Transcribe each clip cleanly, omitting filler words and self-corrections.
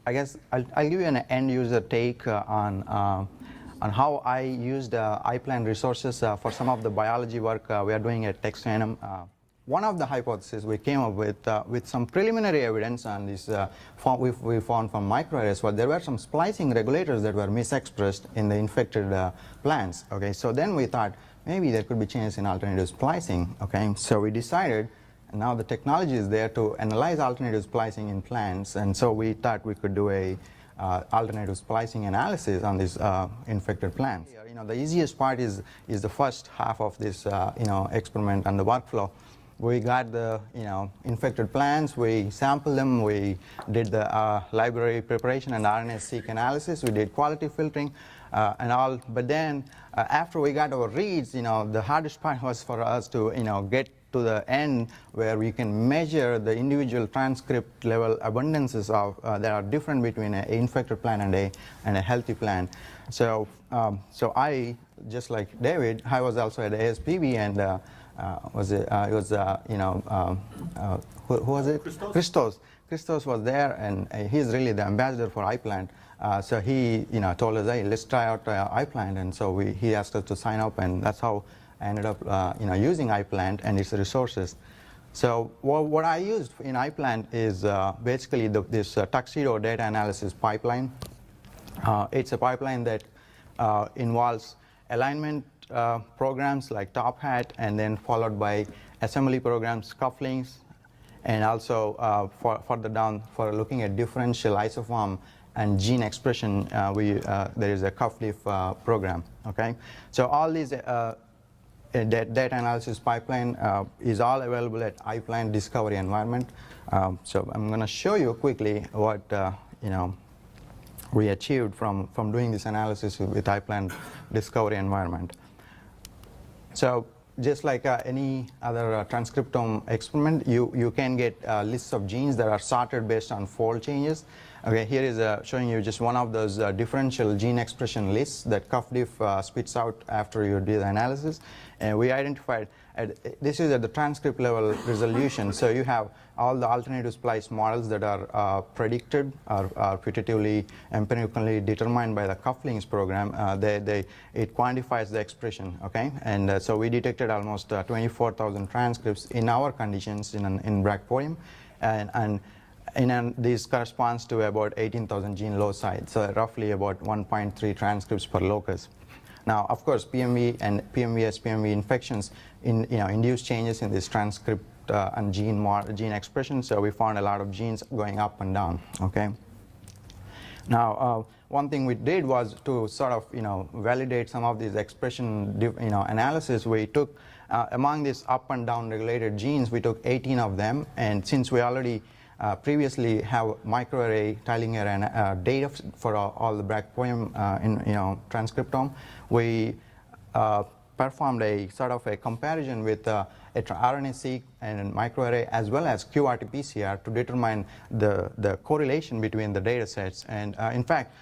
I guess I'll give you an end user take on how I used iPlant resources for some of the biology work we are doing at Tuxedo. One of the hypotheses we came up with some preliminary evidence on this we found from microarrays was there were some splicing regulators that were misexpressed in the infected plants. Okay, so then we thought maybe there could be changes in alternative splicing. Okay, so we decided, and now the technology is there to analyze alternative splicing in plants, and so we thought we could do a alternative splicing analysis on these infected plants. You know, the easiest part is the first half of this experiment and the workflow. We got the infected plants, we sampled them, we did the library preparation and RNA-seq analysis, we did quality filtering and all. But then after we got our reads, the hardest part was for us to get to the end where we can measure the individual transcript level abundances of that are different between an infected plant and a healthy plant. So I, just like David, I was also at ASPB and who was it? Christos was there, and he's really the ambassador for iPlant. So he told us, hey, let's try out iPlant, and so he asked us to sign up, and that's how I ended up using iPlant and its resources. So what I used in iPlant is basically this Tuxedo data analysis pipeline. It's a pipeline that involves alignment programs like Top Hat, and then followed by assembly programs, cufflinks, and also further down for looking at differential, isoform, and gene expression, there is a cuffleaf program. Okay, so all these data analysis pipeline is all available at iPlant discovery environment. So I'm going to show you quickly what we achieved from doing this analysis with iPlant discovery environment. So just like any other transcriptome experiment, you can get lists of genes that are sorted based on fold changes. Okay, here is showing you just one of those differential gene expression lists that cuffdiff spits out after you do the analysis. And we identified, this is at the transcript level resolution, so you have all the alternative splice models that are predicted, are putatively empirically determined by the cufflinks program. It quantifies the expression, okay? And so we detected almost 24,000 transcripts in our conditions in Brachypodium, and this corresponds to about 18,000 gene loci, so roughly about 1.3 transcripts per locus. Now, of course, PMV and PMV infections induce changes in this transcript and gene expression, so we found a lot of genes going up and down. Okay. Now, one thing we did was to sort of validate some of these expression analysis. We took among these up and down regulated genes, we took 18 of them, and since we already previously have microarray tiling array data for all the Brachypodium transcriptome, we performed a sort of a comparison with RNA-seq and microarray as well as QRT-PCR to determine the correlation between the data sets. And in fact,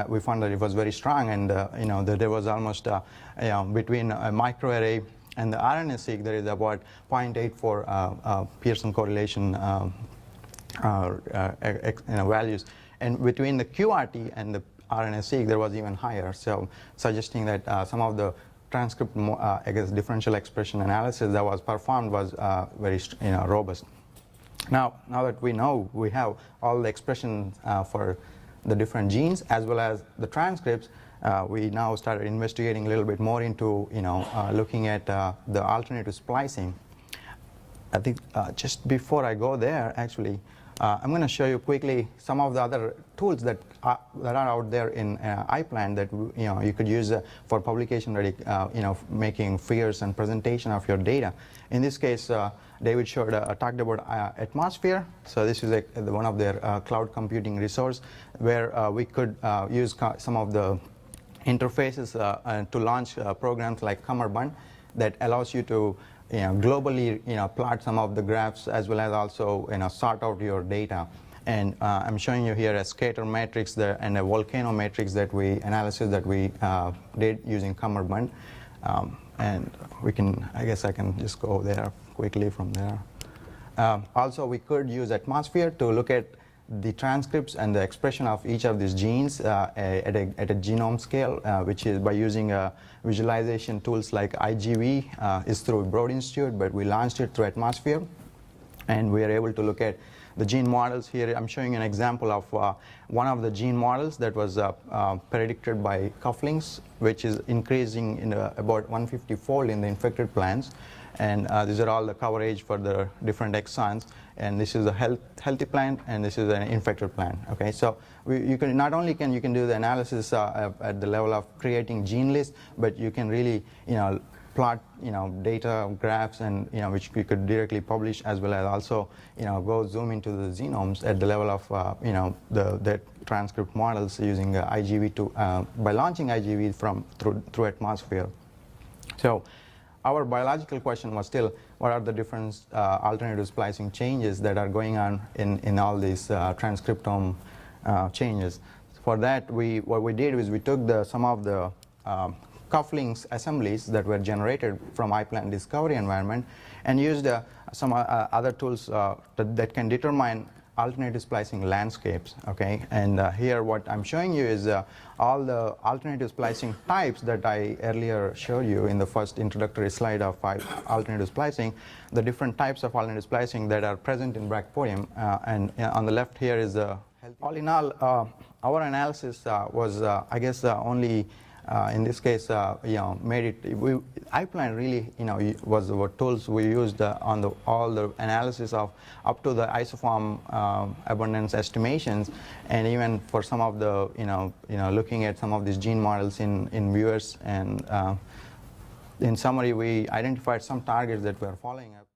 we found that it was very strong, and that there was almost between a microarray and the RNA-seq there is about 0.84 Pearson correlation values, and between the QRT and the RNA-seq there was even higher, so suggesting that some of the transcript I guess differential expression analysis that was performed was very robust. Now that we know we have all the expression for the different genes as well as the transcripts, we now started investigating a little bit more into looking at the alternative splicing. I think just before I go there, actually, I'm going to show you quickly some of the other tools that are out there in iPlant that you could use for publication ready, making figures and presentation of your data. In this case, David talked about Atmosphere. So this is one of their cloud computing resource where we could use some of the interfaces to launch programs like Cummerbund that allows you to globally plot some of the graphs as well as also sort out your data. And I'm showing you here a scatter matrix and a volcano matrix analysis that we did using Cummerbund. And I guess I can just go there quickly from there. Also, we could use Atmosphere to look at the transcripts and the expression of each of these genes at a genome scale, which is by using visualization tools like IGV, is through Broad Institute, but we launched it through Atmosphere. And we are able to look at the gene models here. I'm showing an example of one of the gene models that was predicted by cufflinks, which is increasing in about 150-fold in the infected plants. And these are all the coverage for the different exons. And this is a healthy plant, and this is an infected plant. Okay, so you can not only you can do the analysis at the level of creating gene lists, but you can really plot data graphs and which we could directly publish, as well as also go zoom into the genomes at the level of the transcript models using IGV by launching IGV through Atmosphere. So our biological question was still, what are the different alternative splicing changes that are going on in all these transcriptome changes? For that, what we did was we took some of the cufflinks assemblies that were generated from iPlant discovery environment and used some other tools that can determine alternative splicing landscapes. Okay, and here what I'm showing you is all the alternative splicing types that I earlier showed you in the first introductory slide of alternative splicing, the different types of alternative splicing that are present in Brachypodium, and on the left here is all in all, our analysis was I guess only in this case, made it. iPlant really, was what tools we used on all the analysis of up to the isoform abundance estimations, and even for some of the, looking at some of these gene models in viewers. And in summary, we identified some targets that we are following up.